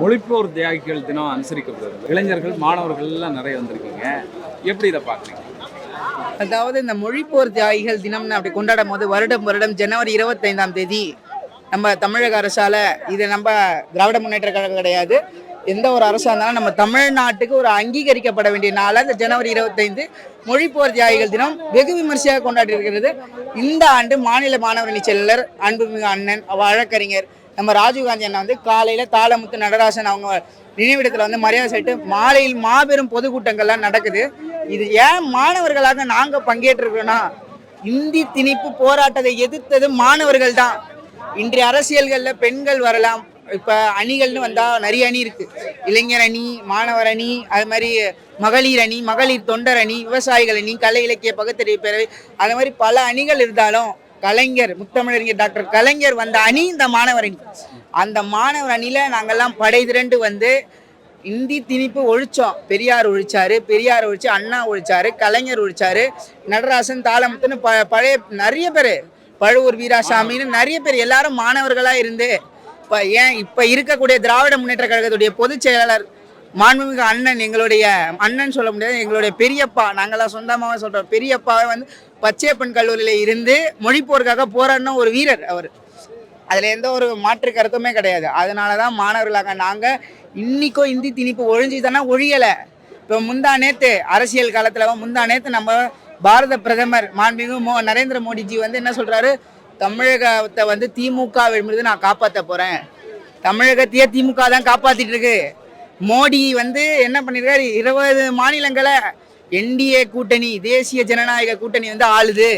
மொழிப்போர் தியாகிகள் தினம் அனுசரிக்கப்படுது. இளைஞர்கள் மாணவர்கள் எல்லாம் நிறைய வந்திருக்கீங்க, எப்படி இதை பார்க்குறீங்க? அதாவது இந்த மொழிப்போர் தியாகிகள் தினம்னு அப்படி கொண்டாடும் போது வருடம் ஜனவரி 25ஆம் தேதி நம்ம தமிழக அரசால, இது நம்ம திராவிட முன்னேற்ற கழகம் கிடையாது, எந்த ஒரு அரசாக இருந்தாலும் நம்ம தமிழ்நாட்டுக்கு ஒரு அங்கீகரிக்கப்பட வேண்டிய நாளாக இந்த ஜனவரி 25 மொழிப்போர் தியாகிகள் தினம் வெகு விமர்சையாக கொண்டாடி இருக்கிறது. இந்த ஆண்டு மாநில மாணவரணி செயலர் அன்புமிகு அண்ணன் வழக்கறிஞர் நம்ம ராஜீவ்காந்தி அண்ணா வந்து காலையில் தாளமுத்து நடராசன் அவங்க நினைவிடத்தில் வந்து மரியாதை செலுத்தி மாலையில் மாபெரும் பொதுக்கூட்டங்கள்லாம் நடக்குது. இது ஏன் மாணவர்களாக நாங்கள் பங்கேற்றிருக்கிறோன்னா, இந்தி திணிப்பு போராட்டத்தை எதிர்த்தது மாணவர்கள் தான். இன்றைய அரசியல்களில் பெண்கள் வரலாம், இப்போ அணிகள்னு வந்தால் நிறைய அணி இருக்குது. இளைஞர் அணி, மாணவர் அணி, அது மாதிரி மகளிர் அணி, மகளிர் தொண்டர் அணி, விவசாயிகள் அணி, கலை இலக்கிய பகுத்தறிவு பேரவை, அது மாதிரி பல அணிகள் இருந்தாலும் கலைஞர், முத்தமிழறிஞர் டாக்டர் கலைஞர் வந்த அணி இந்த மாணவர் அணி. அந்த மாணவர் அணியில் நாங்கள்லாம் படை திரண்டு வந்து இந்தி திணிப்பு ஒழிச்சோம். பெரியார் ஒழிச்சு, அண்ணா ஒழிச்சாரு, கலைஞர் ஒழிச்சாரு, நடராசன், தாளமுத்துன்னு பழைய நிறைய பேர், பழுவூர் வீராசாமின்னு நிறைய பேர் எல்லாரும் மாணவர்களாக இருந்து இப்போ இருக்கக்கூடிய திராவிட முன்னேற்ற கழகத்துடைய பொதுச் செயலாளர் மாண்புமிகு அண்ணன், எங்களுடைய அண்ணன் சொல்ல முடியாது, எங்களுடைய பெரியப்பா, நாங்களாம் சொந்தமாக சொல்கிறோம், பெரியப்பாவை வந்து பச்சையப்பன் கல்லூரியில் இருந்து மொழிப்போருக்காக போராடின ஒரு வீரர் அவர். அதில் எந்த ஒரு மாற்று கருத்துமே கிடையாது. அதனால தான் மாணவர்களாக நாங்கள் இன்றைக்கும் இந்தி திணிப்பு ஒழிஞ்சுதானே ஒழியலை. இப்போ முந்தா நேற்று அரசியல் காலத்தில் முந்தா நேற்று நம்ம பாரத பிரதமர் மாண்புமிகு நரேந்திர மோடிஜி வந்து என்ன சொல்கிறாரு, தமிழகத்தை வந்து திமுக விழுந்து நான் காப்பாற்ற போகிறேன். தமிழகத்தையே திமுக தான் காப்பாற்றிட்டு இருக்கு. மோடி வந்து என்ன பண்ணியிருக்காரு, 20 மாநிலங்களை என்டிஏ கூட்டணி, தேசிய ஜனநாயக கூட்டணி வந்து ஆளுது.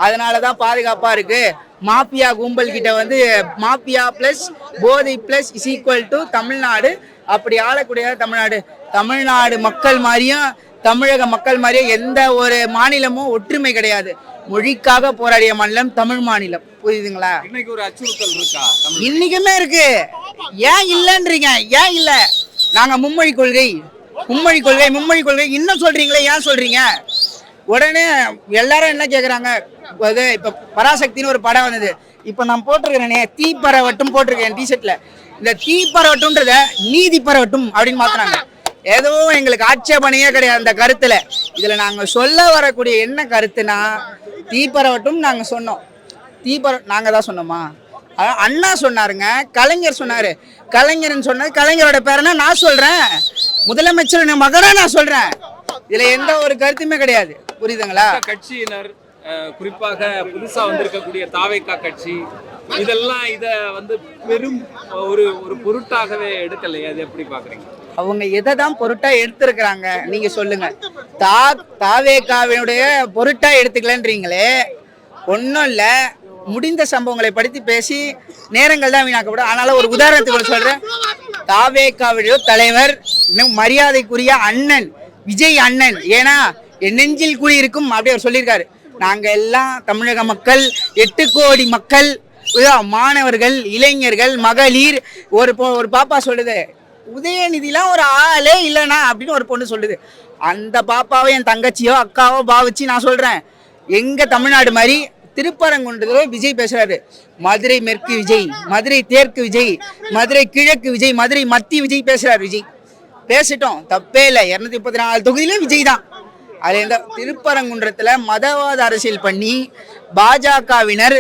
அதனால தான் பாதுகாப்பாக இருக்குது. மாஃபியா கும்பல் கிட்ட வந்து மாஃபியா ப்ளஸ் போதை plus is equal to Tamil Nadu. அப்படி ஆளக்கூடிய தமிழ்நாடு மக்கள் மாதிரியும் தமிழக மக்கள் மாதிரியும் எந்த ஒரு மாநிலமும் ஒற்றுமை கிடையாது. மொழிக்காக போராடிய மாநிலம் தமிழ் மாநிலம். புரியுதுங்களா? இன்னைக்கு ஒரு அச்சுறுத்தல் இருக்கா? இன்னைக்குமே இருக்கு. ஏன் இல்லைன்றீங்க? ஏன் இல்லை? நாங்கள் மும்மொழி கொள்கை இன்னும் சொல்றீங்களே, ஏன் சொல்றீங்க? உடனே எல்லாரும் என்ன கேட்குறாங்க, இப்போ பராசக்தின்னு ஒரு படம் வந்தது, இப்போ நான் போட்டிருக்கிறேனே தீ பரவட்டும் போட்டிருக்கேன் டிஷர்ட்ல, இந்த தீ பரவட்டும்ன்றத நீதி பரவட்டும் அப்படின்னு மாத்துறாங்க. எதுவும் எங்களுக்கு ஆட்சேபனையே கிடையாது அந்த கருத்துல. இதுல நாங்க சொல்ல வரக்கூடிய என்ன கருத்துனா, தீ பரவட்டும் நாங்க சொன்னோம். நாங்க தான் சொன்னோமா? அண்ணா சொன்னாருங்க, கலைஞர் சொன்னாரு. கலைஞர்னு சொன்னது கலைஞரோட பேரனா நான் சொல்றேன், முதலமைச்சர் மகனா நான் சொல்றேன். இதுல எந்த ஒரு கருத்துமே கிடையாது. புரியுதுங்களா? கட்சியினர் குறிப்பாக புதுசா வந்திருக்கக்கூடிய தாவேகா கட்சி இதெல்லாம் இத வந்து பெரும் ஒரு பொருட்டாகவே எடுக்கலையே, அது எப்படி பாக்குறீங்க? அவங்க எதை தான் பொருட்டா எடுத்திருக்கிறாங்க நீங்க சொல்லுங்க. தாவேகாவினுடைய பொருட்டா எடுத்துக்கலன்றீங்களே, ஒன்றும் இல்லை, முடிந்த சம்பவங்களை படுத்தி பேசி நேரங்கள் தான் வீணாக்கப்படும். அதனால ஒரு உதாரணத்துக்கு சொல்றேன். தாவேகாவுடைய தலைவர், மரியாதைக்குரிய அண்ணன் விஜய் அண்ணன், ஏன்னா என் நெஞ்சில் கூடி இருக்கும் அப்படி அவர் சொல்லியிருக்காரு. நாங்க எல்லாம் தமிழக மக்கள், 8 கோடி மக்கள், மாணவர்கள், இளைஞர்கள், மகளிர். ஒரு பாப்பா சொல்லுது, உதயநிதிலாம் ஒரு ஆளே இல்லைனா அப்படின்னு ஒரு பொண்ணு சொல்லுது. அந்த பாப்பாவை என் தங்கச்சியோ அக்காவோ பாவிச்சு நான் சொல்றேன். எங்க தமிழ்நாடு மாதிரி திருப்பரங்குன்றத்துல விஜய் பேசுறாரு. மதுரை மேற்கு விஜய், மதுரை தெற்கு விஜய், மதுரை கிழக்கு விஜய், மதுரை மத்திய விஜய் பேசுறாரு. விஜய் பேசிட்டோம், தப்பே இல்லை. 234 தொகுதியில விஜய் தான். அது இந்த திருப்பரங்குன்றத்துல மதவாத அரசியல் பண்ணி பாஜகவினர்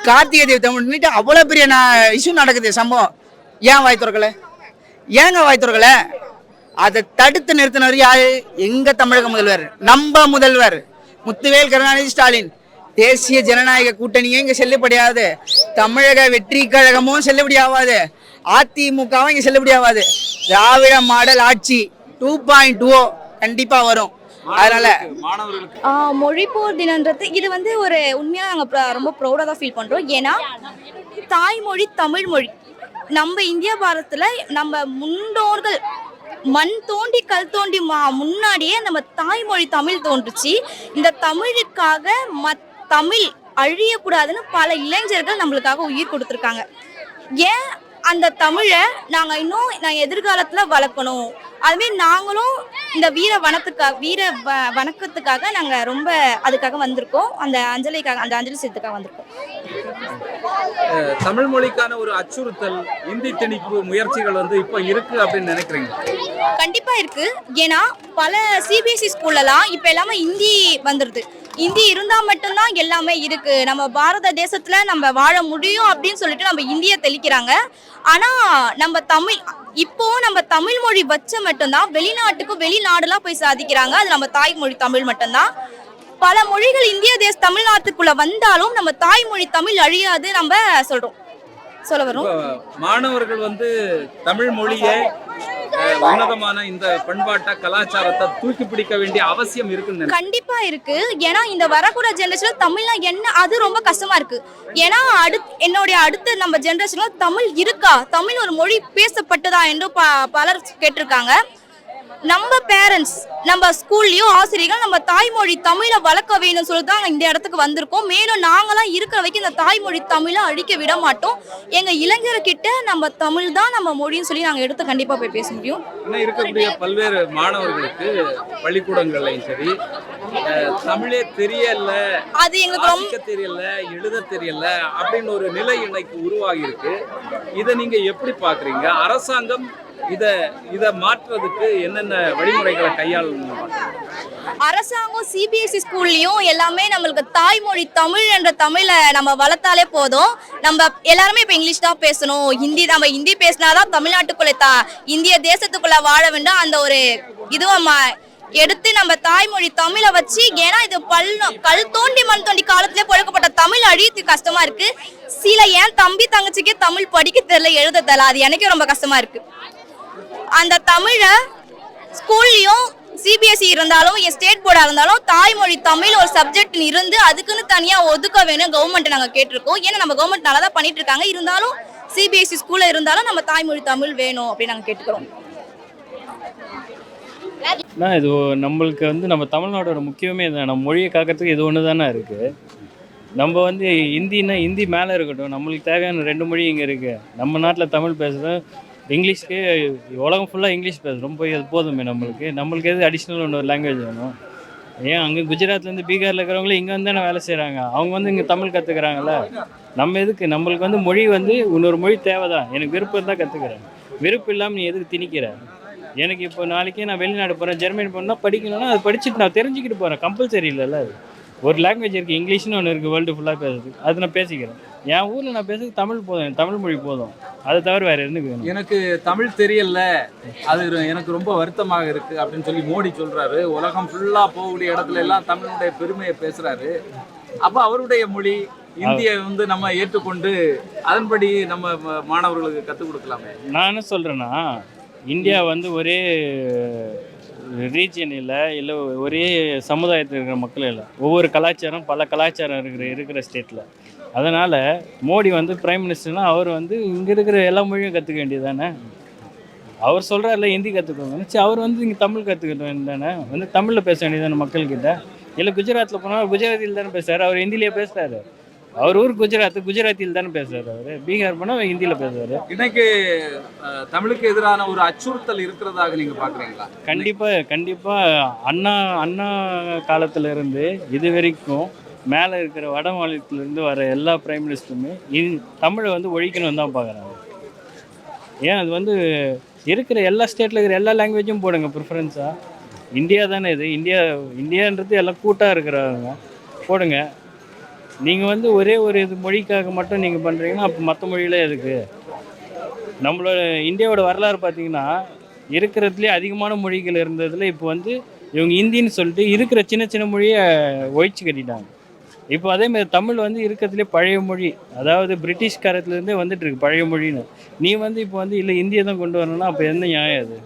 கார்த்திகை தீபத்தை அவ்வளவு பெரிய இஷ்யூ நடக்குது, சம்பவம். ஏன் வாய் திறக்கல? ஏங்க வாய் திறக்கல? அதை தடுத்து நிறுத்தினர் யாரு? எங்க தமிழக முதல்வர், நம்ம முதல்வர் முத்துவேல் கருணாநிதி ஸ்டாலின். தேசிய ஜனநாயக கூட்டணியும் இங்க செல்லுபடியாவது, தமிழக வெற்றி கழகமும் செல்லுபடியாவாது, அதிமுகவும் இங்க செல்லுபடியாவாது. திராவிட மாடல் ஆட்சி 2.0 கண்டிப்பா வரும். அதனால மொழிப்போர் தினன்றது இது வந்து ஒரு உண்மையாக நாங்கள் ரொம்ப ப்ரௌடாக தான் ஃபீல் பண்ணுறோம். ஏன்னா தாய்மொழி தமிழ் மொழி. நம்ம இந்தியா பாரதத்தில் நம்ம முன்னோர்கள் மண் தோண்டி கல் தோண்டி முன்னாடியே நம்ம தாய்மொழி தமிழ் தோன்றுச்சு. இந்த தமிழுக்காக தமிழ் அழியக்கூடாதுன்னு பல இளைஞர்கள் நம்மளுக்காக உயிர் கொடுத்துருக்காங்க. ஏன் அந்த தமிழை நாங்கள் எதிர்காலத்தில் வளர்க்கணும். அதுமாரி நாங்களும் இந்த வீர வணக்கத்துக்காக நாங்கள் ரொம்ப அதுக்காக வந்திருக்கோம். அந்த அஞ்சலி செலுத்துக்காக வந்திருக்கோம். தமிழ் மொழிக்கான ஒரு அச்சுறுத்தல், இந்தி திணிப்பு முயற்சிகள் வந்து இப்போ இருக்கு அப்படின்னு நினைக்கிறீங்க? கண்டிப்பா இருக்கு. ஏன்னா பல சிபிஎஸ்சி ஸ்கூல்லலாம் இப்ப எல்லாமே ஹிந்தி வந்துருது. ஹிந்தி இருந்தா மட்டும்தான் எல்லாமே இருக்கு, நம்ம பாரத தேசத்துல நம்ம வாழ முடியும் அப்படின்னு சொல்லிட்டு நம்ம இந்திய தெளிக்கிறாங்க. ஆனா நம்ம தமிழ் மொழி வச்ச மட்டும்தான் வெளிநாட்டுக்கும் வெளிநாடுலாம் போய் சாதிக்கிறாங்க. அது நம்ம தாய்மொழி தமிழ் மட்டும்தான். பல மொழிகள் இந்திய தமிழ்நாட்டுக்குள்ள வந்தாலும் நம்ம தாய்மொழி தமிழ் அழியாது நம்ம சொல்ல வரும். மாணவர்கள் வந்து தமிழ் மொழியை உன்னதமான இந்த பண்பாட்ட கலாச்சாரத்தை தூக்கி பிடிக்க வேண்டிய அவசியம் இருக்குன்னு கண்டிப்பா இருக்கு. ஏன்னா இந்த வரக்கூட ஜெனரேஷன்ல தமிழ்னா என்ன அது ரொம்ப கஷ்டமா இருக்கு. ஏன்னா அடுத்த நம்ம ஜெனரேஷன்ல தமிழ் இருக்கா, தமிழ் ஒரு மொழி பேசப்பட்டதா என்று பலர் கேட்டிருக்காங்க. நம்ம பேரண்ட்ஸ், நம்ம ஸ்கூல்லயும் ஆசிரியர்கள் நம்ம தாய்மொழி தமிழை வளர்க்க வேணும்னு சொல்லி தான் இந்த இடத்துக்கு வந்திருக்கோம். மேலும் நாங்களாம் இருக்கிற வரைக்கும் இந்த தாய்மொழி தமிழை அழிக்க விட மாட்டோம். எங்க இளைஞர்கிட்ட நம்ம தமிழ் தான் நம்ம மொழின்னு சொல்லி நாங்க எடுத்து கண்டிப்பா போய் பேச முடியும். இன்னும் இருக்கக்கூடிய பல்வேறு மாணவர்களுக்கு பள்ளிக்கூடங்கள்லையும் சரி தமிழே தெரியல, அது எங்களுக்கு ரொம்ப தெரியல, எழுத தெரியல அப்படின்னு ஒரு நிலை இன்னைக்கு உருவாகி இருக்கு. இதை நீங்க எப்படி பாக்குறீங்க? அரசாங்கம் இத மாற்றுறதுக்கு என்னென்ன வழிமுறைகளை கையாளணும்? அரசாங்கம் சிபிஎஸ்சி ஸ்கூல்லையும் எல்லாமே நம்மளுக்கு தாய்மொழி தமிழ் என்ற தமிழை நம்ம வளர்த்தாலே போதும். நம்ம எல்லாருமே இப்போ இங்கிலீஷ் தான் பேசணும், நம்ம ஹிந்தி பேசினாதான் தமிழ்நாட்டுக்குள்ள இந்திய தேசத்துக்குள்ள வாழ வேண்டும் அந்த ஒரு இதுவும் எடுத்து நம்ம தாய்மொழி தமிழை வச்சு. ஏன்னா இது கல் தோண்டி மண் தோண்டி காலத்திலே பழக்கப்பட்ட தமிழ் அழியத்துக்கு கஷ்டமா இருக்கு. என் தம்பி தங்கச்சிக்கே தமிழ் படிக்க தெரியல, எழுத தெரியல. அது எனக்கே ரொம்ப கஷ்டமா இருக்கு. அந்த தமிழை ஸ்கூல்லையும் சிபிஎஸ்சி இருந்தாலும் ஸ்டேட் போர்டா இருந்தாலும் தாய்மொழி தமிழ் ஒரு சப்ஜெக்ட் இருந்து அதுக்குன்னு தனியா ஒதுக்க வேணும் கவர்மெண்ட் நாங்க கேட்டிருக்கோம். ஏன்னா நம்ம கவர்மெண்ட் நல்லா தான் பண்ணிட்டு இருக்காங்க. இருந்தாலும் சிபிஎஸ்சி ஸ்கூல்ல இருந்தாலும் நம்ம தாய்மொழி தமிழ் வேணும் அப்படின்னு நாங்க கேட்டுக்கிறோம். இது நம்மளுக்கு வந்து நம்ம தமிழ்நாடோட முக்கியமே இதுதான். நம்ம மொழியை காக்கிறதுக்கு இது ஒன்று தானே இருக்குது. நம்ம வந்து ஹிந்தி மேலே இருக்கட்டும், நம்மளுக்கு தேவையான 2 மொழி இங்கே இருக்குது. நம்ம நாட்டில் தமிழ் பேசுகிறோம், இங்கிலீஷ்க்கு உலகம் ஃபுல்லாக இங்கிலீஷ் பேசுகிறோம். போய் அது போதுமே நம்மளுக்கு எது அடிஷ்னல் இன்னொரு லாங்குவேஜ் வேணும்? ஏன் அங்கே குஜராத்லேருந்து பீகாரில் இருக்கிறவங்களே இங்கே வந்து தானே வேலை செய்கிறாங்க, அவங்க வந்து இங்கே தமிழ் கற்றுக்குறாங்கல்ல. நம்ம எதுக்கு? நம்மளுக்கு வந்து மொழி வந்து இன்னொரு மொழி தேவை தான். எனக்கு விருப்பம் தான் கற்றுக்குறேன். விருப்பம் இல்லாமல் நீ எதுக்கு திணிக்கிற? எனக்கு இப்போ நாளைக்கே நான் வெளிநாடு போகிறேன், ஜெர்மனி போனால் படிக்கணும்னா அது படிச்சுட்டு நான் தெரிஞ்சுக்கிட்டு போகிறேன். கம்பல்சரி இல்லைல்ல. அது ஒரு லாங்குவேஜ் இருக்குது, இங்கிலீஷ்னு ஒன்று இருக்குது வேர்ல்டு ஃபுல்லாக பேசுறது. அது நான் பேசிக்கிறேன். என் ஊரில் நான் பேசுறது தமிழ் போதும், தமிழ் மொழி போதும். அதை தவிர வேறு எனக்கு வேணும். எனக்கு தமிழ் தெரியல, அது எனக்கு ரொம்ப வருத்தமாக இருக்குது அப்படின்னு சொல்லி மோடி சொல்கிறாரு. உலகம் ஃபுல்லாக போகக்கூடிய இடத்துல எல்லாம் தமிழுடைய பெருமையை பேசுகிறாரு. அப்போ அவருடைய மொழி இந்தியை வந்து நம்ம ஏற்றுக்கொண்டு அதன்படி நம்ம மாணவர்களுக்கு கற்றுக் கொடுக்கலாமே. நான் என்ன சொல்கிறேன்னா, இந்தியா வந்து ஒரே ரீஜியன் இல்லை ஒரே சமுதாயத்தில் இருக்கிற மக்கள் இல்லை. ஒவ்வொரு கலாச்சாரம் பல கலாச்சாரம் இருக்கிற ஸ்டேட்டில். அதனால் மோடி வந்து பிரைம் மினிஸ்டர்னால் அவர் வந்து இங்கே இருக்கிற எல்லா மொழியும் கற்றுக்க வேண்டியது தானே. அவர் சொல்கிறார்ல ஹிந்தி கற்றுக்கணும், சரி அவர் வந்து இங்கே தமிழ் கற்றுக்கணும் தானே. வந்து தமிழில் பேச வேண்டியது தானே மக்கள்கிட்ட. இல்லை குஜராத்தில் போனால் குஜராத்தியில் தானே பேசுகிறார், அவர் ஹிந்திலேயே பேசுகிறாரு. அவர் ஊர் குஜராத்தியில் தானே பேசுறாரு. அவர் பீகார் போனால் ஹிந்தியில் பேசுவார். இன்னைக்கு தமிழுக்கு எதிரான ஒரு அச்சுறுத்தல் இருக்கிறதாக நீங்கள் பார்க்குறீங்களா? கண்டிப்பாக அண்ணா காலத்தில் இருந்து இது வரைக்கும் மேலே இருக்கிற வட மாநிலத்திலேருந்து வர எல்லா பிரைம் மினிஸ்டருமே தமிழை வந்து ஒழிக்கணும்னு தான் பார்க்குறாங்க. ஏன் அது வந்து இருக்கிற எல்லா ஸ்டேட்டில் இருக்கிற எல்லா லாங்குவேஜும் போடுங்க ப்ரிஃபரன்ஸாக. இந்தியா தானே இது, இந்தியான்றது எல்லாம் கூட்டாக இருக்கிறவங்க போடுங்க. நீங்கள் வந்து ஒரே ஒரு மொழிக்காக மட்டும் நீங்கள் பண்ணுறீங்கன்னா அப்போ மற்ற மொழியில எதுக்கு? நம்மளோட இந்தியாவோட வரலாறு பார்த்தீங்கன்னா இருக்கிறதுலே அதிகமான மொழிகள் இருந்ததில் இப்போ வந்து இவங்க ஹிந்தின்னு சொல்லிட்டு இருக்கிற சின்ன சின்ன மொழியை ஒழிச்சு கட்டிட்டாங்க. இப்போ அதேமாதிரி தமிழ் வந்து இருக்கிறதுலே பழைய மொழி, அதாவது பிரிட்டிஷ் காலத்துலேருந்தே வந்துட்டு இருக்கு பழைய மொழின்னு. நீ வந்து இப்போ வந்து இல்லை இந்தியை தான் கொண்டு வரணும்னா அப்போ என்ன நியாயம் அது?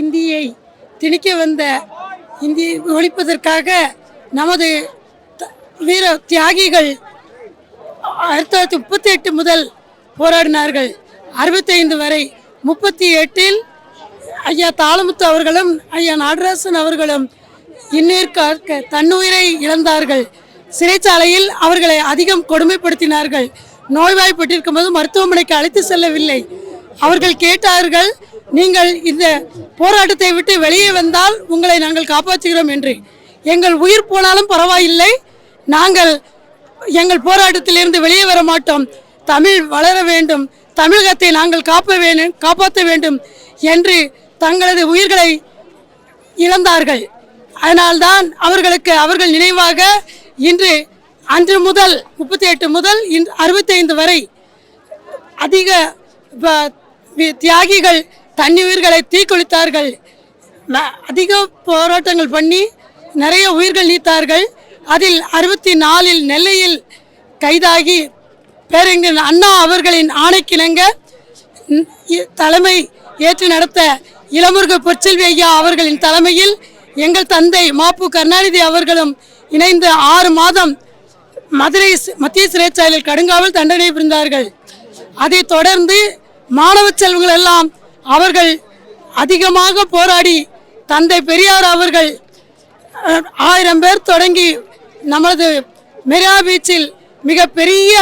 இந்தியை திணிக்க வந்த இந்தியை ஒழிப்பதற்காக நமது வீர தியாகிகள் 1938 முதல் போராடினார்கள். 65 வரை. 38இல் ஐயா தாளமுத்து அவர்களும் ஐயா நடராசன் அவர்களும் இன்னிற்காக தன்னுயிரை இழந்தார்கள். சிறைச்சாலையில் அவர்களை அதிகம் கொடுமைப்படுத்தினார்கள். நோய்வாய்ப்பட்டிருக்கும் போது மருத்துவமனைக்கு அழைத்து செல்லவில்லை. அவர்கள் கேட்டார்கள், நீங்கள் இந்த போராட்டத்தை விட்டு வெளியே வந்தால் உங்களை நாங்கள் காப்பாற்றுகிறோம் என்று. எங்கள் உயிர் போனாலும் பரவாயில்லை, நாங்கள் எங்கள் போராட்டத்திலிருந்து வெளியே வர மாட்டோம், தமிழ் வளர வேண்டும், தமிழகத்தை நாங்கள் காப்பாற்ற வேண்டும் என்று தங்களது உயிர்களை இழந்தார்கள். அதனால்தான் அவர்கள் நினைவாக இன்று அன்று முதல் 38 முதல் 65 வரை அதிக தியாகிகள் தன்னுயிர்களை தீக்குளித்தார்கள். அதிக போராட்டங்கள் பண்ணி நிறைய உயிர்கள் நீத்தார்கள். அதில் 64இல் நெல்லையில் கைதாகி பேரறிஞர் அண்ணா அவர்களின் ஆணைக்கிணங்க தலைமை ஏற்று நடத்த இளமுருகு பொற்செல்வி ஐயா அவர்களின் தலைமையில் எங்கள் தந்தை மாப்பு கருணாநிதி அவர்களும் இணைந்து 6 மாதம் மதுரை மத்திய சிறைச்சாலையில் கடுங்காவல் தண்டனை புரிந்தார்கள். அதைத் தொடர்ந்து மாணவ செல்வங்கள் எல்லாம் அவர்கள் அதிகமாக போராடி தந்தை பெரியார் அவர்கள் 1000 பேர் தொடங்கி நமது மெரினா பீச்சில் மிகப்பெரிய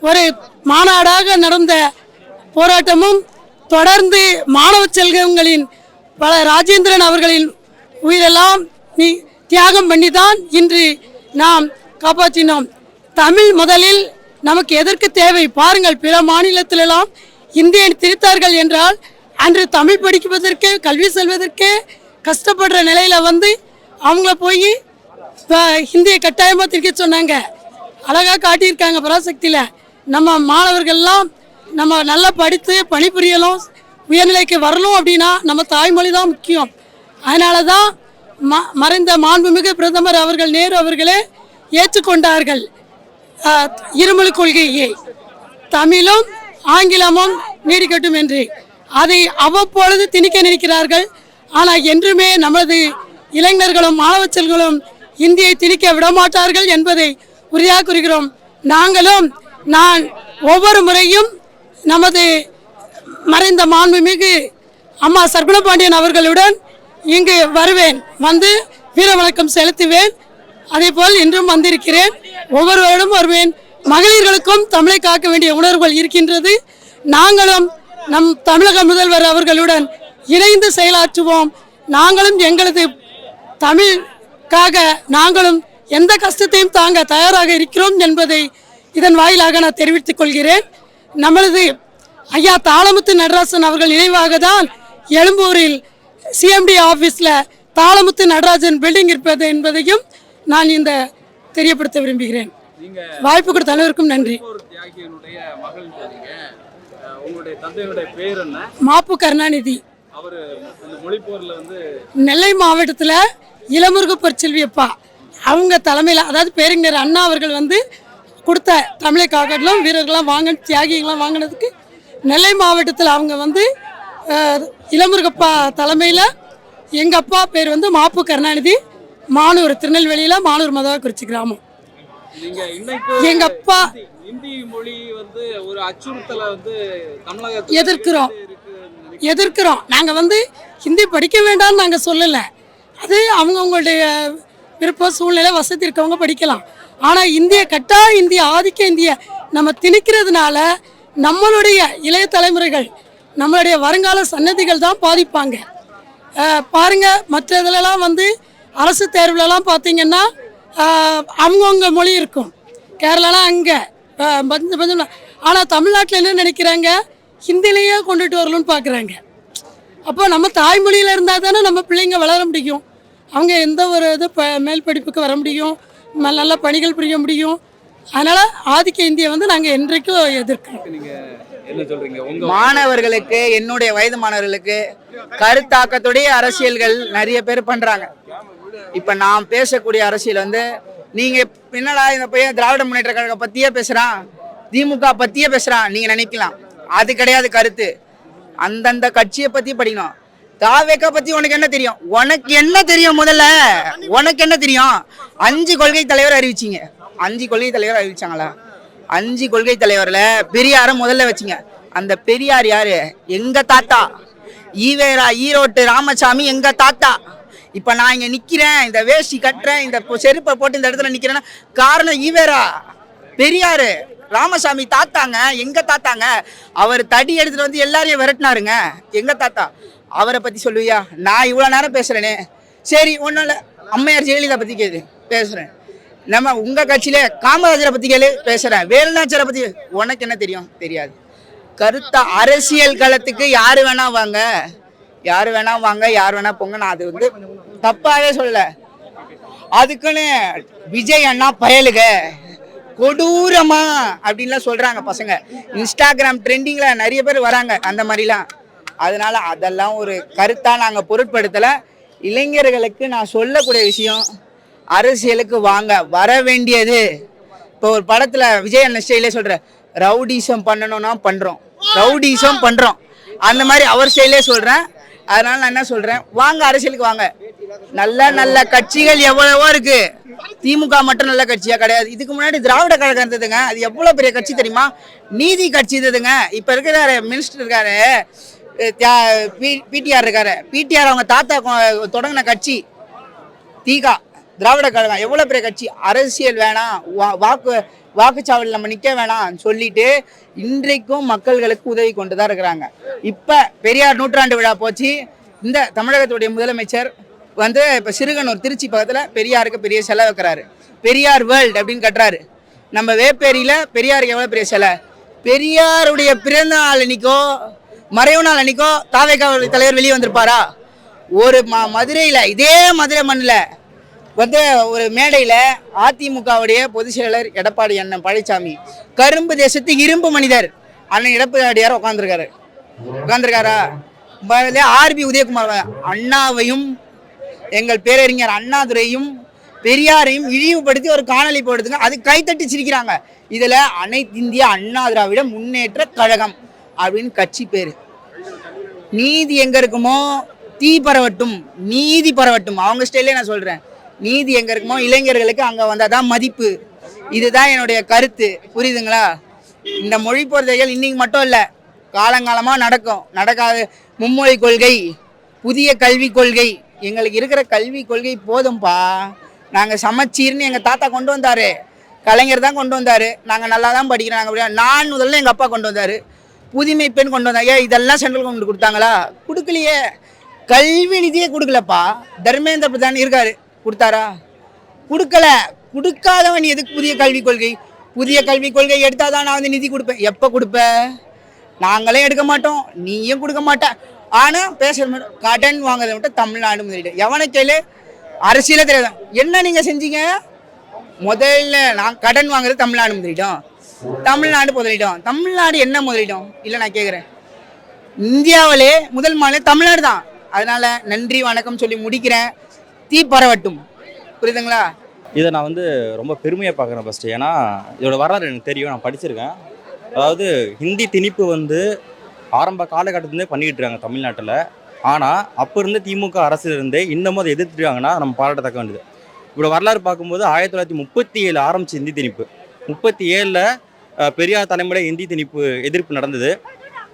ஒரு மாநாடாக நடந்த போராட்டமும் தொடர்ந்து மாணவ செல்வங்களின் பல ராஜேந்திரன் அவர்களின் உயிரெல்லாம் தியாகம் பண்ணி தான் இன்று நாம் காப்பாற்றினோம். தமிழ் முதலில் நமக்கு எதற்கு தேவை பாருங்கள், பிற மாநிலத்திலெல்லாம் இந்தியை திணித்தார்கள் என்றால் அன்று தமிழ் படிப்பதற்கே கல்வி செல்வதற்கே கஷ்டப்படுற நிலையில அவங்கள போய் ஹிந்தியை கட்டாயமாக திணிக்க சொன்னாங்க. அழகாக காட்டியிருக்காங்க பராசக்தியில். நம்ம மாணவர்கள்லாம் நம்ம நல்லா படித்து பணிபுரியலும் உயர்நிலைக்கு வரணும் அப்படின்னா நம்ம தாய்மொழி தான் முக்கியம். அதனால தான் மறைந்த மாண்புமிகு பிரதமர் அவர்கள் நேரு அவர்களே ஏற்றுக்கொண்டார்கள் இருமொழி கொள்கையை, தமிழும் ஆங்கிலமும் நீடிக்கட்டும் என்று. அதை அவ்வப்பொழுது திணிக்க நினைக்கிறார்கள். ஆனால் என்றுமே நமது இளைஞர்களும் மாணவ செல்வங்களும் இந்தியை திணிக்க விடமாட்டார்கள் என்பதை உறுதியாக கூறுகிறோம். நான் ஒவ்வொரு முறையும் நமது மறைந்த மாண்புமிகு அம்மா சர்க்குண பாண்டியன் அவர்களுடன் இங்கு வருவேன், வீர வணக்கம் செலுத்துவேன். அதே போல் இன்றும் வந்திருக்கிறேன், ஒவ்வொரு வருடம் வருவேன். மகளிர்களுக்கும் தமிழை காக்க வேண்டிய உணர்வுகள் இருக்கின்றது. நாங்களும் நம் தமிழக முதல்வர் அவர்களுடன் இணைந்து செயலாற்றுவோம். நாங்களும் எங்களது தமிழுக்காக நாங்களும் எந்த கஷ்டத்தையும் தாங்க தயாராக இருக்கிறோம் என்பதை இதன் வாயிலாக நான் தெரிவித்துக் கொள்கிறேன். நமது ஐயா தாளமுத்து நடராசன் அவர்கள் நினைவாக தான் எழும்பூரில் சிஎம்டி ஆஃபீஸில் தாளமுத்து நடராஜன் பில்டிங் இருப்பது என்பதையும் நான் இந்த தெரியப்படுத்த விரும்புகிறேன். வாய்ப்பு கொடுத்த அனைவருக்கும் நன்றி. மாப்பு கருணாநிதி. நெல்லை மாவட்டத்தில் இளமுருகு பொற்செல்வி அப்பா அவங்க தலைமையில், அதாவது பேரறிஞர் அண்ணா அவர்கள் கொடுத்த தமிழை காக்கட்டிலும் வீரர்கள்லாம் தியாகிகள்லாம் வாங்கினதுக்கு நெல்லை மாவட்டத்தில் அவங்க இளமுருகப்பா தலைமையில் எங்கள் அப்பா பேர் மாப்பு கருணாநிதி, மானூர், திருநெல்வேலியில் மானூர் மதவாக்குறிச்சி கிராமம். எங்க அப்பா இந்தி மொழி ஒரு அச்சுறுத்தலை எதிர்க்கிறோம். நாங்கள் ஹிந்தி படிக்க வேண்டாம்னு நாங்கள் சொல்லலை. அது அவங்கவுங்களுடைய விருப்ப சூழ்நிலை வசதி இருக்கவங்க படிக்கலாம். ஆனால் இந்திய ஆதிக்க இந்திய நம்ம திணிக்கிறதுனால நம்மளுடைய இளைய தலைமுறைகள், நம்மளுடைய வருங்கால சன்னதிகள் தான் பாதிப்பாங்க. பாருங்க, மற்ற இதிலெல்லாம் அரசு தேர்வுலலாம் பார்த்தீங்கன்னா அவங்கவுங்க மொழி இருக்கும். கேரளாலாம் அங்கே ஆனால் தமிழ்நாட்டில் என்ன நினைக்கிறாங்க, ஹிந்திலேயே கொண்டுட்டு வரணும்னு பார்க்குறாங்க. அப்போ நம்ம தாய்மொழியில் இருந்தால் தானே நம்ம பிள்ளைங்க வளர முடியும். அவங்க எந்த ஒரு மேல் படிப்புக்கு வர முடியும், நல்ல பணிகள் புரிய முடியும். அதனால் ஆதிக்க இந்தியை நாங்கள் என்றைக்கும் எதிர்க்கிறோம். மாணவர்களுக்கு, என்னுடைய வயது மாணவர்களுக்கு கருத்தாக்கத்துடைய அரசியல்கள் நிறைய பேர் பண்றாங்க. இப்ப நான் பேசக்கூடிய அரசியல் நீங்க என்னடா இந்த பையன் திராவிட முன்னேற்ற கழகம் பத்தியே பேசுறான், திமுக பத்தியே பேசுறான் நீங்க நினைக்கலாம். அது கிடையாது கருத்து. அந்தந்த கட்சியை பத்தி படிக்கணும். தாவேக்கா பத்தி உனக்கு என்ன தெரியும்? உனக்கு என்ன தெரியும்? முதல்ல உனக்கு என்ன தெரியும்? 5 கொள்கை தலைவர் அறிவிச்சிங்க. 5 கொள்கை தலைவர் அறிவிச்சாங்களா? 5 கொள்கை தலைவர்ல பெரியார முதல்ல வச்சிங்க. அந்த பெரியார் யாரு? எங்க தாத்தா ஈவேரா, ஈரோட்டு ராமசாமி எங்க தாத்தா. இப்ப நான் இங்க நிக்கிறேன், இந்த வேஷ்டி கட்டுறேன், இந்த செருப்பை போட்டு இந்த இடத்துல நிக்கிறேன்னா காரணம் ஈவேரா, பெரியாரு, ராமசாமி தாத்தாங்க, எங்க தாத்தாங்க. அவர் தடி எடுத்துட்டு எல்லாரையும் விரட்டினாருங்க, எங்க தாத்தா. அவரை பத்தி சொல்லுவியா? நான் இவ்வளவு நேரம் பேசுறேனே, சரி ஒன்றும் இல்லை, அம்மையார் ஜெயலலிதா பத்தி பேசுறேன். நம்ம உங்க கட்சியில காமராஜரை பத்தி கேளு பேசுறேன், வேலுநாச்சியாரை பத்தி உனக்கு என்ன தெரியும்? தெரியாது. கருத்தா அரசியல் களத்துக்கு யாரு வேணா வாங்க, யாரு வேணா வாங்க, யார் வேணா போங்க. நான் அது வந்து தப்பாவே சொல்லல. அதுக்குன்னு விஜய் அண்ணா பயலுக கொடூரமா அப்படின்லாம் சொல்றாங்க பசங்க. இன்ஸ்டாகிராம் ட்ரெண்டிங்ல நிறைய பேர் வராங்க அந்த மாதிரிலாம். அதனால அதெல்லாம் ஒரு கருத்தா நாங்க பொருட்படுத்தல. இளைஞர்களுக்கு நான் சொல்லக்கூடிய விஷயம், அரசியலுக்கு வாங்க, வர வேண்டியது. இப்போ ஒரு படத்துல விஜய் அண்ணன் ஸ்டைலே சொல்ற, ரவுடிசம் பண்ணணும்னா பண்றோம், ரவுடிசம் பண்றோம், அந்த மாதிரி அவர் ஸ்டைலே சொல்றேன். அதனால நான் என்ன சொல்றேன், வாங்க அரசியலுக்கு வாங்க. நல்ல நல்ல கட்சிகள் எவ்வளவோ இருக்கு. திமுக மட்டும் நல்ல கட்சியா கிடையாது. இதுக்கு முன்னாடி திராவிட கழகம் இருந்ததுங்க, அது எவ்வளவு பெரிய கட்சி தெரியுமா? நீதி கட்சி இருந்ததுங்க. இப்ப இருக்கிற மினிஸ்டர் இருக்காரு, பிடிஆர் இருக்காரு, பிடிஆர் அவங்க தாத்தா தொடங்கின கட்சி தீகா, திராவிட கழகம் எவ்வளவு பெரிய கட்சி. அரசியல் வேணாம், வாக்குச்சாவடியில் நம்ம நிக்க வேணாம் சொல்லிட்டு இன்றைக்கும் மக்கள்களுக்கு உதவி கொண்டுதான் இருக்கிறாங்க. இப்ப பெரியார் நூற்றாண்டு விழா போச்சு. இந்த தமிழகத்துடைய முதலமைச்சர் வந்து இப்ப சிறுகனூர் திருச்சி பக்கத்துல பெரியாருக்கு பெரிய சிலை வைக்கிறாரு. பெரியார் வேர்ல்டு அப்படின்னு கட்டுறாரு. நம்ம வேப்பேரியில பெரியாருக்கு எவ்வளவு பெரிய சிலை. பெரியாருடைய பிறந்த நாள் அன்னைக்கோ மறைவு நாள் அன்னைக்கோ தாவேகா தலைவர் வெளியே வந்திருப்பாரா? ஒரு மதுரையில, இதே மதுரை மண்ணில் வந்து ஒரு மேடையில் அதிமுகவுடைய பொதுச் செயலர் எடப்பாடி அண்ணன் பழனிசாமி, கரும்பு தேசத்து இரும்பு மனிதர் அண்ணன் எடப்பாடியார் உட்காந்துருக்காரா? ஆர்பி உதயகுமார் அண்ணாவையும் எங்கள் பேரறிஞர் அண்ணாதுரையும் பெரியாரையும் இழிவுபடுத்தி ஒரு காணொலி போடுதுங்க. அது கைத்தட்டி சிரிக்கிறாங்க. இதுல அனைத்து இந்திய அண்ணா திராவிட முன்னேற்ற கழகம் அப்படின்னு கட்சி பேரு. நீதி எங்க இருக்குமோ தீ பரவட்டும், நீதி பரவட்டும். அவங்க ஸ்டைலே நான் சொல்றேன், நீதி எங்க இருக்குமோ இளைஞர்களுக்கு அங்க வந்தாதான் மதிப்பு. இதுதான் என்னுடைய கருத்து, புரியுதுங்களா? இந்த மொழி போர்த்தைகள் இன்னைக்கு மட்டும் இல்ல, காலங்காலமா நடக்கும். நடக்காது. மும்மொழி கொள்கை, புதிய கல்விக் கொள்கை, எங்களுக்கு இருக்கிற கல்வி கொள்கை போதும்பா. நாங்க சமச்சீர்னு எங்க தாத்தா கொண்டு வந்தாரு, கலைஞர் தான் கொண்டு வந்தாரு. நாங்க நல்லா தான் படிக்கிறோம். நான் முதல்ல எங்க அப்பா கொண்டு வந்தாரு. புதுமை பெண் கொண்டு வந்தாங்க. இதெல்லாம் சென்ட்ரல் கவர்மெண்ட் கொடுத்தாங்களா? கொடுக்கலையே. கல்வி நிதியே கொடுக்கலப்பா. தர்மேந்திர பிரதான் இருக்காரு, கொடுத்தாரா? கொடுக்கல. கொடுக்காதவன் எதுக்கு புதிய கல்விக் கொள்கை? புதிய கல்விக் கொள்கை எடுத்தாதான் நான் வந்து நிதி கொடுப்பேன். எப்போ கொடுப்பேன்? நாங்களே எடுக்க மாட்டோம், நீயும் கொடுக்க மாட்டேன். ஆனா பேச கடன் வாங்குறத மட்டும் தமிழ்நாடு முதலீடு. எவனை கேளு, அரசியலே தெரியாது. என்ன நீங்க செஞ்சீங்க? முதல்ல நான் கடன் வாங்குறது தமிழ்நாடு முதலீடும், தமிழ்நாடு முதலீடும். தமிழ்நாடு என்ன முதலீடும் இல்லை நான் கேட்குறேன். இந்தியாவிலே முதல் மாநிலம் தமிழ்நாடு தான். அதனால நன்றி வணக்கம் சொல்லி முடிக்கிறேன். தீ பரவட்டும். புரியுதுங்களா? இதை நான் வந்து ரொம்ப பெருமையாக பார்க்குறேன் ஃபஸ்ட்டு. ஏன்னா இதோட வரலாறு எனக்கு தெரியும், நான் படிச்சிருக்கேன். அதாவது ஹிந்தி திணிப்பு வந்து ஆரம்ப காலகட்டத்திலே பண்ணிக்கிட்டு இருக்காங்க தமிழ்நாட்டில். ஆனால் அப்போ இருந்த திமுக அரசு இருந்தே இன்னமும் அதை எதிர்த்துருக்காங்கன்னா நம்ம பாராட்டத்தக்க வேண்டியது. இப்படி வரலாறு பார்க்கும்போது 1937 ஆரம்பிச்சு ஹிந்தி திணிப்பு, 37 பெரியார் தலைமுறை ஹிந்தி திணிப்பு எதிர்ப்பு நடந்தது.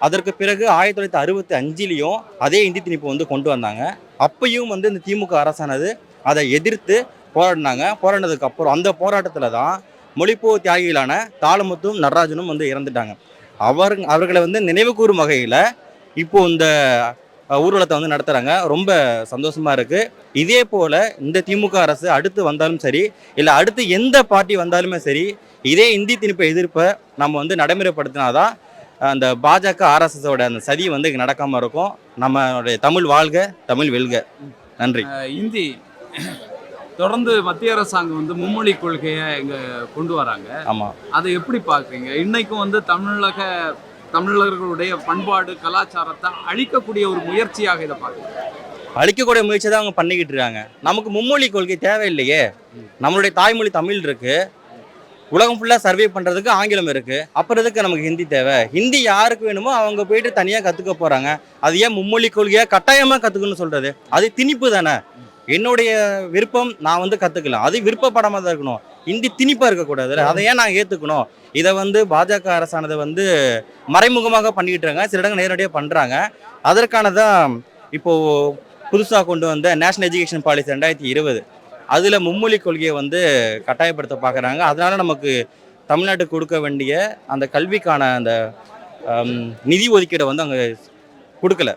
அதற்கு பிறகு 1965 அதே ஹிந்தி திணிப்பு வந்து கொண்டு வந்தாங்க. அப்பையும் வந்து இந்த திமுக அரசானது அதை எதிர்த்து போராடினாங்க. போராடினதுக்கு அப்புறம் அந்த போராட்டத்தில் தான் மொழிப்போர் தியாகிகளான தாளமுத்தும் நடராஜனும் வந்து இறந்துட்டாங்க. அவர்களை வந்து நினைவு கூறும் வகையில் இப்போ இந்த ஊர்வலத்தை வந்து நடத்துகிறாங்க. ரொம்ப சந்தோஷமாக இருக்குது. இதே போல் இந்த திமுக அரசு அடுத்து வந்தாலும் சரி, இல்லை அடுத்து எந்த பார்ட்டி வந்தாலுமே சரி, இதே இந்தி திணிப்பை எதிர்ப்பை நம்ம வந்து நடைமுறைப்படுத்தினாதான் அந்த பாஜக ஆர்எஸ்எஸோட அந்த சதி வந்து நடக்காமல் இருக்கும். நம்மளுடைய தமிழ் வாழ்க, தமிழ் வெல்க. நன்றி. இந்தி தொடர்ந்து மத்திய அரசாங்கம் வந்து மும்மொழி கொள்கையை இங்க கொண்டு வராங்க. ஆமாம், அதை எப்படி பார்க்குறீங்க? இன்னைக்கும் வந்து தமிழர்களுடைய பண்பாடு கலாச்சாரத்தை அழிக்கக்கூடிய ஒரு முயற்சியாக இதை பார்க்குறீங்க? அழிக்கக்கூடிய முயற்சி தான் அவங்க பண்ணிக்கிட்டு இருக்காங்க. நமக்கு மும்மொழி கொள்கை தேவையில்லையே. நம்மளுடைய தாய்மொழி தமிழ் இருக்குது. உலகம் ஃபுல்லாக சர்வே பண்ணுறதுக்கு ஆங்கிலம் இருக்குது. அப்புறம் எதுக்கு நமக்கு ஹிந்தி தேவை? ஹிந்தி யாருக்கு வேணுமோ அவங்க போயிட்டு தனியாக கற்றுக்க போகிறாங்க. அது ஏன் மும்மொழி கொள்கையாக கட்டாயமாக கற்றுக்கணும்னு சொல்கிறது? அது திணிப்பு தானே. என்னுடைய விருப்பம், நான் வந்து கற்றுக்கலாம். அது விருப்பப்படாமல் தான் இருக்கணும். ஹிந்தி திணிப்பாக இருக்கக்கூடாது. அதை ஏன் நான் ஏற்றுக்கணும்? இதை வந்து பாஜக அரசானதை வந்து மறைமுகமாக பண்ணிக்கிட்டு இருக்காங்க. சில இடங்கள் நேரடியாக பண்ணுறாங்க. அதற்கானதான் இப்போது புதுசாக கொண்டு வந்த நேஷனல் எஜுகேஷன் பாலிசி 2020, அதில் மும்மொழி கொள்கையை வந்து கட்டாயப்படுத்த பார்க்குறாங்க. அதனால் நமக்கு தமிழ்நாட்டுக்கு கொடுக்க வேண்டிய அந்த கல்விக்கான அந்த நிதி ஒதுக்கீடை வந்து அங்கே கொடுக்கல.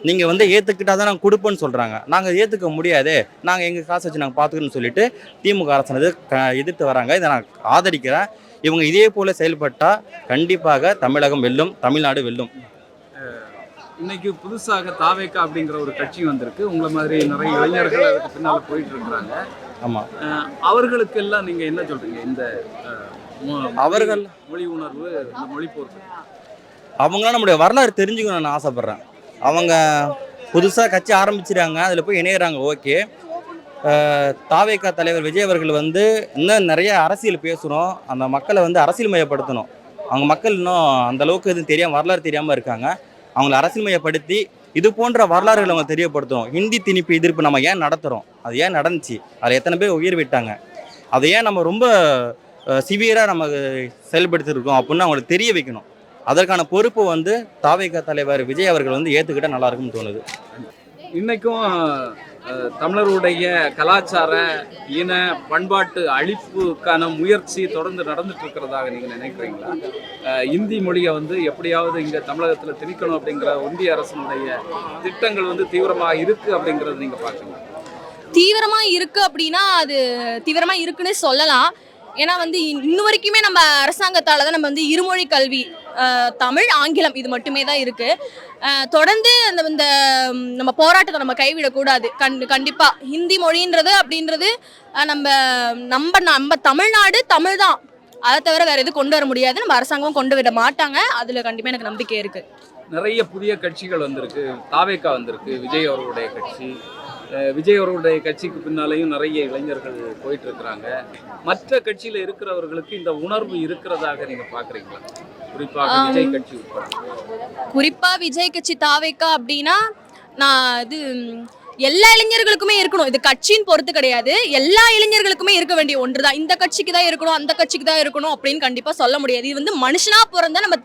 நீங்கள் வந்து ஏற்றுக்கிட்டா தான் நாங்கள் கொடுப்போன்னு சொல்கிறாங்க. நாங்கள் ஏற்றுக்க முடியாதே, நாங்கள் எங்கள் காசை வச்சு நாங்கள் பார்த்துக்கணும்னு சொல்லிட்டு திமுக அரசானது எதிர்த்து வராங்க. இதை நான் ஆதரிக்கிறேன். இவங்க இதே போல் செயல்பட்டால் கண்டிப்பாக தமிழகம் வெல்லும், தமிழ்நாடு வெல்லும். இன்னைக்கு புதுசாக தாவேக்கா அப்படிங்கிற ஒரு கட்சி வந்திருக்கு. உங்களை மாதிரி நிறைய இளைஞர்கள் அதுக்கு பின்னால் போயிட்டு இருக்கிறாங்க. ஆமாம், அவர்களுக்கெல்லாம் நீங்கள் என்ன சொல்கிறீங்க? இந்த அவர்கள் மொழி உணர்வு, இந்த மொழி போருக்கு அவங்களாம் நம்முடைய வரலாறு தெரிஞ்சுக்கணும்னு நான் ஆசைப்பட்றேன். அவங்க புதுசாக கட்சி ஆரம்பிச்சிடுறாங்க, அதில் போய் இணையிறாங்க, ஓகே. தாவேக்கா தலைவர் விஜய் அவர்கள் வந்து இன்னும் நிறைய அரசியல் பேசணும், அந்த மக்களை வந்து அரசியல் மையப்படுத்தணும். அவங்க மக்கள் இன்னும் அந்த அளவுக்கு எதுவும் தெரியாமல், வரலாறு தெரியாமல் இருக்காங்க. அவங்கள அரசியல் மையப்படுத்தி இது போன்ற வரலாறுகளை அவங்க தெரியப்படுத்தணும். ஹிந்தி திணிப்பு எதிர்ப்பு நம்ம ஏன் நடத்துகிறோம், அது ஏன் நடந்துச்சு, அதில் எத்தனை பேர் உயிர் விட்டாங்க, அதை ஏன் நம்ம ரொம்ப சிவியராக நம்ம செயல்படுத்திருக்கோம் அப்படின்னு அவங்களுக்கு தெரிய வைக்கணும். அதற்கான பொறுப்பு வந்து தாவேக்கா தலைவர் விஜய் அவர்கள் வந்து ஏற்றுக்கிட்டால் நல்லா இருக்கும்னு தோணுது. இன்னைக்கும் தமிழருடைய கலாச்சார இன பண்பாட்டு அழிப்புக்கான முயற்சி தொடர்ந்து நடந்துட்டு இருக்கிறதாக நீங்கள் நினைக்கிறீங்களா? இந்தி மொழியை வந்து எப்படியாவது இங்கே தமிழகத்தில் திணிக்கணும் அப்படிங்கிற ஒன்றிய அரசினுடைய திட்டங்கள் வந்து தீவிரமாக இருக்கு அப்படிங்கிறது நீங்கள் பார்க்குறீங்க? தீவிரமா இருக்கு அப்படின்னா அது தீவிரமா இருக்குன்னு சொல்லலாம். ஏன்னா வந்து இன்னும் வரைக்குமே நம்ம அரசாங்கத்தால தான் நம்ம வந்து இருமொழி கல்வி, தமிழ் ஆங்கிலம் இது மட்டுமே தான் இருக்கு. தொடர்ந்து இந்த நம்ம போராட்டத்தை நம்ம கைவிடக்கூடாது. கண்டிப்பா ஹிந்தி மொழின்றது அப்படின்றது நம்ம நம்ம நம்ம தமிழ்நாடு தமிழ் தான், அதை தவிர வேற எதுவும் கொண்டு வர முடியாது. நம்ம அரசாங்கமும் கொண்டு விட மாட்டாங்க, அதுல கண்டிப்பா எனக்கு நம்பிக்கை இருக்கு. நிறைய புதிய கட்சிகள் வந்திருக்கு. தாவேக்கா வந்திருக்கு, விஜய் அவர்களுடைய கட்சி. விஜய் அவர்களுடைய கட்சிக்கு பின்னாலேயும் நிறைய இளைஞர்கள் போயிட்டு இருக்கிறாங்க. மற்ற கட்சியில் இருக்கிறவர்களுக்கு இந்த உணர்வு இருக்கிறதாக நீங்க பாக்குறீங்களா? குறிப்பாக விஜய் கட்சி உட்பட. குறிப்பா விஜய் கட்சி தாவேக்கா அப்படின்னா நான் இது எல்லா இளைஞர்களுக்குமே இருக்கணும். இது கட்சியின் பொறுத்து கிடையாது, எல்லா இளைஞர்களுக்குமே இருக்க வேண்டிய ஒன்றுதான். இந்த கட்சிக்கு தான் இருக்கணும், அந்த கட்சிக்கு தான் இருக்கணும் அப்படின்னு கண்டிப்பா சொல்ல முடியாது. இது வந்து மனுஷனா பிறந்தா நம்ம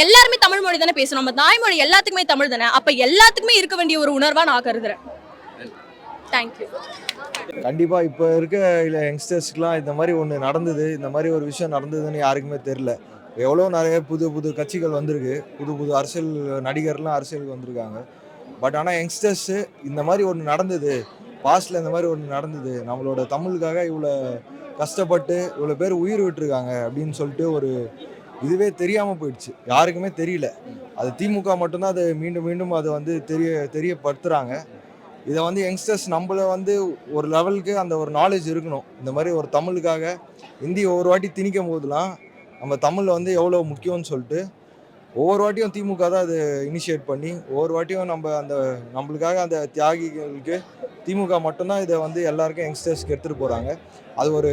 எல்லாருமே தமிழ் மொழி தானே பேசணும், நம்ம தாய்மொழி எல்லாத்துக்குமே தமிழ் தானே. அப்ப எல்லாத்துக்குமே இருக்க வேண்டிய ஒரு உணர்வா நான் கருதுறேன். தேங்க்யூ. கண்டிப்பாக இப்போ இருக்க இல்லை யங்ஸ்டர்ஸ்க்குலாம் இந்த மாதிரி ஒன்று நடந்தது, இந்த மாதிரி ஒரு விஷயம் நடந்ததுன்னு யாருக்குமே தெரில. எவ்வளோ நிறைய புது புது கட்சிகள் வந்திருக்கு, புது புது அரசியல் நடிகர்லாம் அரசியலுக்கு வந்திருக்காங்க. பட் ஆனால் யங்ஸ்டர்ஸு இந்த மாதிரி ஒன்று நடந்தது, பாஸ்டில் இந்த மாதிரி ஒன்று நடந்தது, நம்மளோட தமிழுக்காக இவ்வளோ கஷ்டப்பட்டு இவ்வளோ பேர் உயிர் விட்டுருக்காங்க அப்படின்னு சொல்லிட்டு ஒரு இதுவே தெரியாமல் போயிடுச்சு, யாருக்குமே தெரியல. அது திமுக மட்டும்தான் அதை மீண்டும் மீண்டும் அதை வந்து தெரியப்படுத்துகிறாங்க. இதை வந்து யங்ஸ்டர்ஸ் நம்மள வந்து ஒரு லெவலுக்கு அந்த ஒரு நாலேஜ் இருக்கணும். இந்த மாதிரி ஒரு தமிழுக்காக ஹிந்தி ஒவ்வொரு வாட்டி திணிக்கும் போதெல்லாம் நம்ம தமிழ் வந்து எவ்வளோ முக்கியம்னு சொல்லிட்டு ஒவ்வொரு வாட்டியும் திமுக தான் அது இனிஷியேட் பண்ணி ஒவ்வொரு வாட்டியும் நம்மளுக்காக அந்த தியாகிகளுக்கு திமுக மட்டும்தான் இதை வந்து எல்லாருக்கும் யங்ஸ்டர்ஸ்க்கு எடுத்துகிட்டு போகிறாங்க. அது ஒரு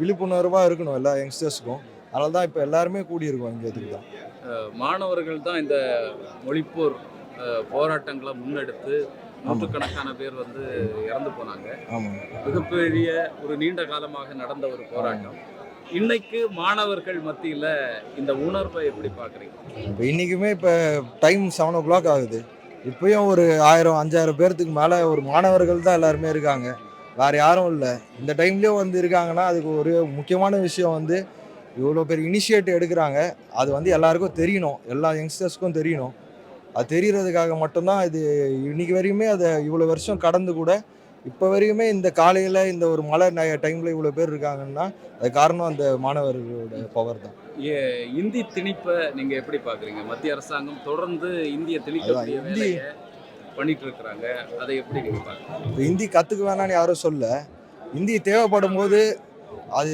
விழிப்புணர்வாக இருக்கணும் எல்லா யங்ஸ்டர்ஸுக்கும். அதனால தான் இப்போ எல்லாருமே கூடியிருக்கோம் இங்கே. இதுக்கு தான் மாணவர்கள் தான் இந்த மொழிப்போர் போராட்டங்களை முன்னெடுத்து நூற்றுக்கணக்கான பேர் வந்து இறந்து போனாங்க. மிகப்பெரிய ஒரு நீண்ட காலமாக நடந்த ஒரு போராட்டம். இன்னைக்கு மாணவர்கள் மத்தியில் இந்த உணர்வை எப்படி பார்க்குறீங்க? இப்போ இன்றைக்குமே இப்போ டைம் 7 o'clock ஆகுது, இப்போயும் ஒரு 1000-5000 பேர்த்துக்கு மேலே ஒரு மாணவர்கள் தான் எல்லாருமே இருக்காங்க, வேறு யாரும் இல்லை. இந்த டைம்லேயும் வந்து இருக்காங்கன்னா அதுக்கு ஒரு முக்கியமான விஷயம் வந்து இவ்வளோ பேர் இனிஷியேட்டிவ் எடுக்கிறாங்க. அது வந்து எல்லாருக்கும் தெரியணும், எல்லா யங்ஸ்டர்ஸ்க்கும் தெரியணும். அது தெரியறதுக்காக மட்டும்தான் இது இன்னைக்கு வரையுமே அதை இவ்வளோ வருஷம் கடந்து கூட இப்போ வரையுமே இந்த காலையில் இந்த ஒரு மழை டைமில் இவ்வளோ பேர் இருக்காங்கன்னா அது காரணம் அந்த மாணவர்களோட பவர் தான். இந்தி திணிப்பை நீங்கள் எப்படி பார்க்குறீங்க? மத்திய அரசாங்கம் தொடர்ந்து இந்திய திணிக்கக்கூடிய வேலையை பண்ணிட்டு இருக்கிறாங்க, அதை எப்படி நீங்கள் பார்க்குறீங்க? இப்போ ஹிந்தி கற்றுக்க வேணான்னு யாரும் சொல்ல, ஹிந்தி தேவைப்படும் போது அது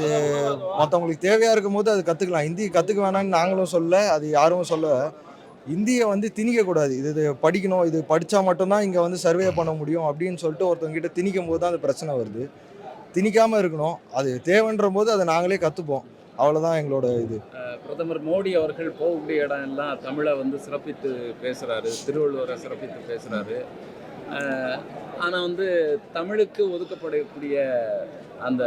மற்றவங்களுக்கு தேவையாக இருக்கும் போது அது கற்றுக்கலாம். ஹிந்தி கற்றுக்க வேணான்னு நாங்களும் சொல்ல, அது யாரும் சொல்ல. இந்தியை வந்து திணிக்கக்கூடாது, இது படிக்கணும், இது படித்தா மட்டும்தான் இங்கே வந்து சர்வே பண்ண முடியும் அப்படின்னு சொல்லிட்டு ஒருத்தவங்கிட்ட திணிக்கும் போது தான் அது பிரச்சனை வருது. திணிக்காமல் இருக்கணும், அது தேவைன்ற போது அதை நாங்களே கற்றுப்போம், அவ்வளோதான் எங்களோட இது. பிரதமர் மோடி அவர்கள் போகக்கூடிய இடம் எல்லாம் தமிழை வந்து சிறப்பித்து பேசுகிறாரு, திருவள்ளுவரை சிறப்பித்து பேசுகிறாரு. ஆனால் வந்து தமிழுக்கு ஒதுக்கப்படக்கூடிய அந்த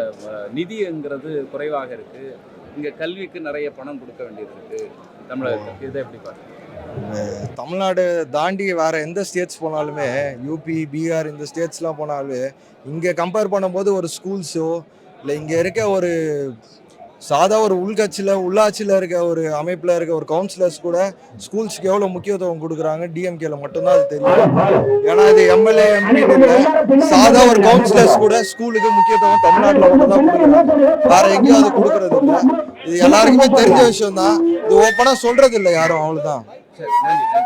நிதிங்கிறது குறைவாக இருக்குது. இங்கே கல்விக்கு நிறைய பணம் கொடுக்க வேண்டியது இருக்குது தமிழகத்துக்கு. இதை எப்படி பார்க்குறீங்க? தமிழ்நாடு தாண்டி வேறு எந்த ஸ்டேட்ஸ் போனாலுமே, யூபி, பீகார் இந்த ஸ்டேட்ஸ்லாம் போனாலும் இங்கே கம்பேர் பண்ணும்போது ஒரு ஸ்கூல்ஸோ இல்லை இங்கே இருக்க ஒரு சாதா ஒரு உள்கட்சியில் உள்ளாட்சியில் இருக்க ஒரு அமைப்பில் இருக்க ஒரு கவுன்சிலர்ஸ் கூட ஸ்கூல்ஸ்க்கு எவ்வளோ முக்கியத்துவம் கொடுக்குறாங்க டிஎம்கேல மட்டும்தான் அது தெரியும். ஏன்னா இது எம்எல்ஏ எம்பின்னு இல்லை, சாதா ஒரு கவுன்சிலர்ஸ் கூட ஸ்கூலுக்கு முக்கியத்துவம் தமிழ்நாட்டில் மட்டும்தான் கொடுக்குறாங்க, வேற எங்கேயும் அது கொடுக்கறது இல்லை. இது எல்லாருக்குமே தெரிஞ்ச விஷயம் தான், இது ஓப்பனாக சொல்றது இல்லை யாரும், அவ்வளோதான். சரி, நன்றி.